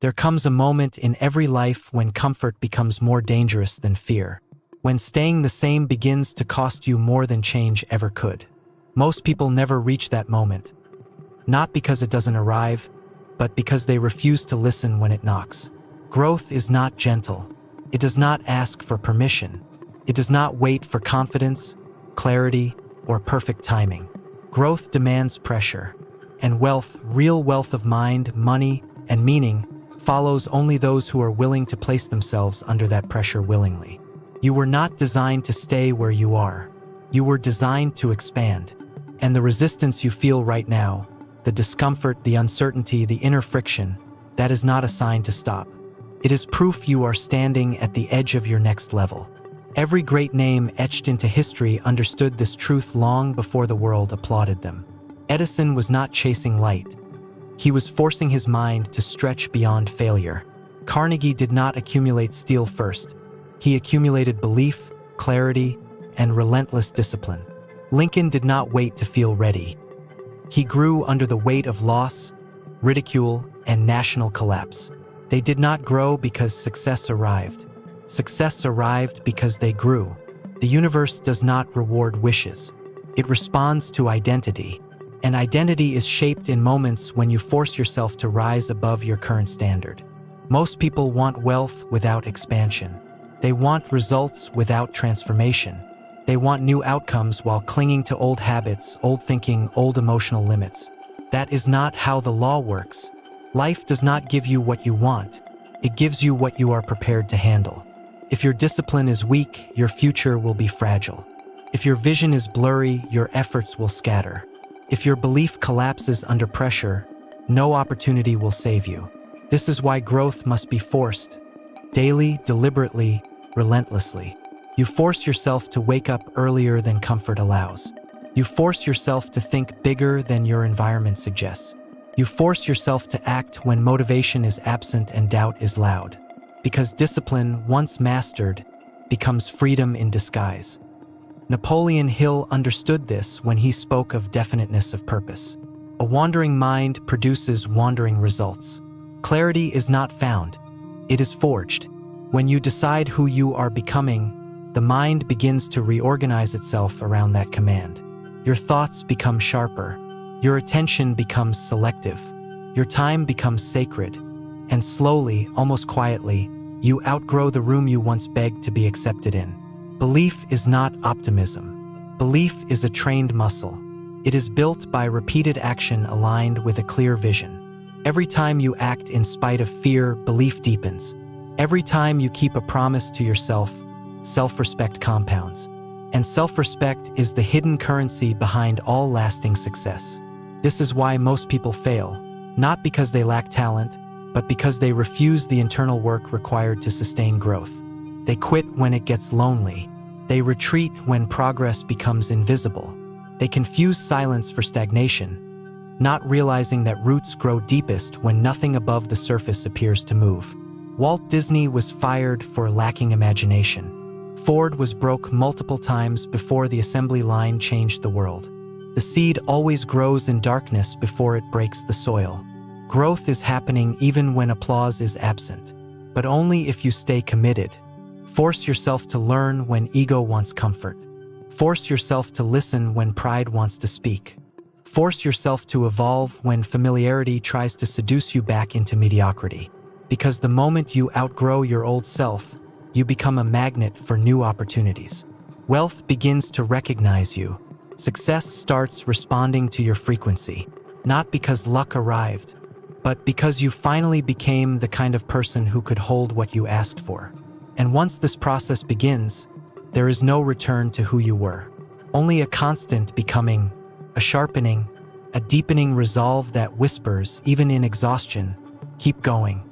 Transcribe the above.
There comes a moment in every life when comfort becomes more dangerous than fear, when staying the same begins to cost you more than change ever could. Most people never reach that moment, not because it doesn't arrive, but because they refuse to listen when it knocks. Growth is not gentle. It does not ask for permission. It does not wait for confidence, clarity, or perfect timing. Growth demands pressure, and wealth, real wealth of mind, money, and meaning, follows only those who are willing to place themselves under that pressure willingly. You were not designed to stay where you are. You were designed to expand. And the resistance you feel right now, the discomfort, the uncertainty, the inner friction, that is not a sign to stop. It is proof you are standing at the edge of your next level. Every great name etched into history understood this truth long before the world applauded them. Edison was not chasing light. He was forcing his mind to stretch beyond failure. Carnegie did not accumulate steel first. He accumulated belief, clarity, and relentless discipline. Lincoln did not wait to feel ready. He grew under the weight of loss, ridicule, and national collapse. They did not grow because success arrived. Success arrived because they grew. The universe does not reward wishes. It responds to identity. And identity is shaped in moments when you force yourself to rise above your current standard. Most people want wealth without expansion. They want results without transformation. They want new outcomes while clinging to old habits, old thinking, old emotional limits. That is not how the law works. Life does not give you what you want. It gives you what you are prepared to handle. If your discipline is weak, your future will be fragile. If your vision is blurry, your efforts will scatter. If your belief collapses under pressure, no opportunity will save you. This is why growth must be forced. Daily, deliberately, relentlessly. You force yourself to wake up earlier than comfort allows. You force yourself to think bigger than your environment suggests. You force yourself to act when motivation is absent and doubt is loud. Because discipline, once mastered, becomes freedom in disguise. Napoleon Hill understood this when he spoke of definiteness of purpose. A wandering mind produces wandering results. Clarity is not found. It is forged. When you decide who you are becoming, the mind begins to reorganize itself around that command. Your thoughts become sharper. Your attention becomes selective. Your time becomes sacred. And slowly, almost quietly, you outgrow the room you once begged to be accepted in. Belief is not optimism. Belief is a trained muscle. It is built by repeated action aligned with a clear vision. Every time you act in spite of fear, belief deepens. Every time you keep a promise to yourself, self-respect compounds. And self-respect is the hidden currency behind all lasting success. This is why most people fail, not because they lack talent, but because they refuse the internal work required to sustain growth. They quit when it gets lonely. They retreat when progress becomes invisible. They confuse silence for stagnation, not realizing that roots grow deepest when nothing above the surface appears to move. Walt Disney was fired for lacking imagination. Ford was broke multiple times before the assembly line changed the world. The seed always grows in darkness before it breaks the soil. Growth is happening even when applause is absent, but only if you stay committed. Force yourself to learn when ego wants comfort. Force yourself to listen when pride wants to speak. Force yourself to evolve when familiarity tries to seduce you back into mediocrity. Because the moment you outgrow your old self, you become a magnet for new opportunities. Wealth begins to recognize you. Success starts responding to your frequency, not because luck arrived, but because you finally became the kind of person who could hold what you asked for. And once this process begins, there is no return to who you were. Only a constant becoming, a sharpening, a deepening resolve that whispers, even in exhaustion, keep going.